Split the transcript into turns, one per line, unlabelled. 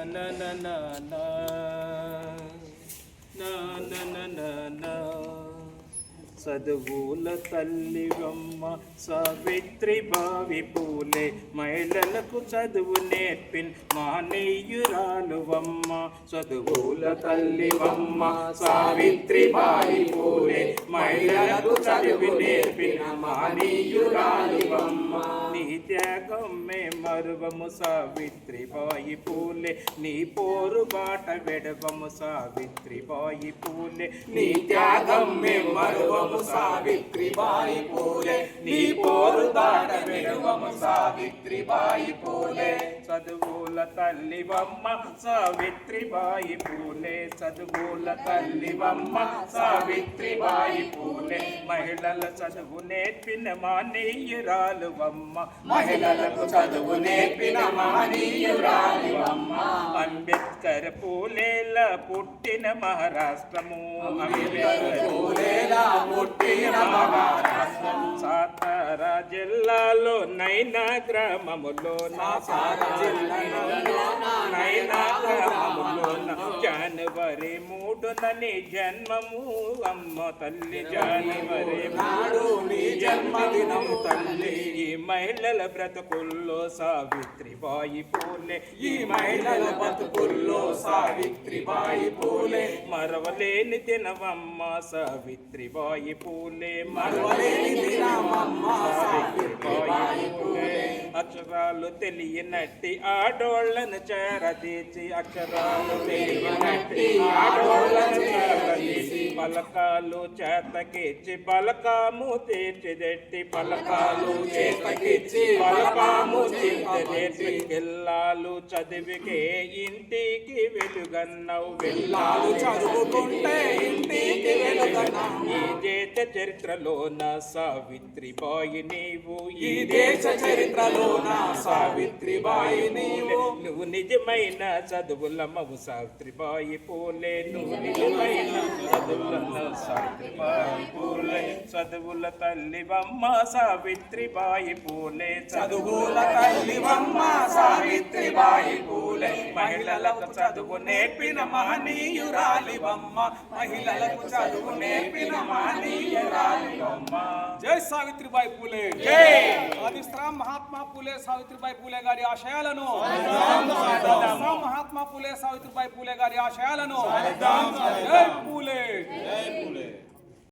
na na na na na na na na na చదువుల తల్లివమ్మ సావిత్రిబాయి పూలే మహిళలకు చదువు నేర్పిన్ మహనీయురాలువమ్మ చదువుల తల్లివమ్మ సావిత్రిబాయి పూలే మహిళలకు చదువు నేర్పిన మహనీయురాలువమ్మ నీ త్యాగం మే మరువము సావిత్రిబాయి పూలే నీ పోరు బాట వెడవము సావిత్రిబాయి పూలే నీ త్యాగం మే మరువము సావిత్రిబాయి పూలే నీ పోరు బాట వెడవము సావిత్రిబాయి పూలే చదువుల తల్లివమ్మ సావిత్రిబాయి పూలే చదువుల తల్లివమ్మ సావిత్రిబాయి పూలే మహిళల చదువు నేర్పిన మహనీయురాలువమ్మ మహిళలకు చదువు నేర్పిన మహనీయురాలువమ్మ అంబేద్కర్ పూలేల పుట్టిన మహారాష్ట్రము అంబేద్కర్ పూలేల పుట్టిన మహారాష్ట్రము సాతారా జిల్లాలో నైనా గ్రామములో నైనా గ్రామములో జనవరి 3న నీ జన్మము అమ్మ తల్లి జనవరి 3 నీ జన్మదినం తల్లి ఈ మహిళల బ్రతుకుల్లో సావిత్రిబాయి పూలే ఈ మహిళల బ్రతుకుల్లో సావిత్రిబాయి పూలే మరవలేని దినమమ్మ సావిత్రిబాయి పూలే మరవలేని దినమమ్మ సావిత్రిబాయి పూలే అక్షరాలు తెలియనట్టి ఆడోళ్ళను చేరదీచి అక్షరాలు తెలియనట్టి ఆడోళ్ళను చేరదీసి పలకాలు చేతకిచ్చి పలకాము తీర్చిదెట్టి పలకాలు చేతకిచ్చి పలకాము తీర్చిదెట్టి పిల్లాలు చదివికే ఇంటికి వెలుగన్నవు పిల్లాలు చదువుకుంటే ఇంటికి వెలుగన్నవు ఈ దేశ చరిత్రలోన సావిత్రిబాయి నీవు ఈ దేశ చరిత్రలోన సావిత్రిబాయి నీవు నువ్వు నిజమైన చదువులమ్మవు సావిత్రిబాయి పూలే నువ్వు నిజమైన చదువుల సావిత్రిబాయి పూలే చదువుల తల్లివమ్మ సావిత్రిబాయి పూలే చదువుల తల్లివమ్మ సావిత్రిబాయి పూలే మహిళలకు చదువు నేర్పిన మహనీయురాలివమ్మ మహిళలకు చదువు నేర్పిన మహనీయురాలివమ్మ
జై సావిత్రిబాయి పూలే
జై
ఆదిస్త్రాం మహాత్మా పూలే సావిత్రిబాయి పూలే గారి ఆశయాలను మహాత్మా పూలే సావిత్రిబాయి పూలే గారి ఆశయాలను జై పూలే.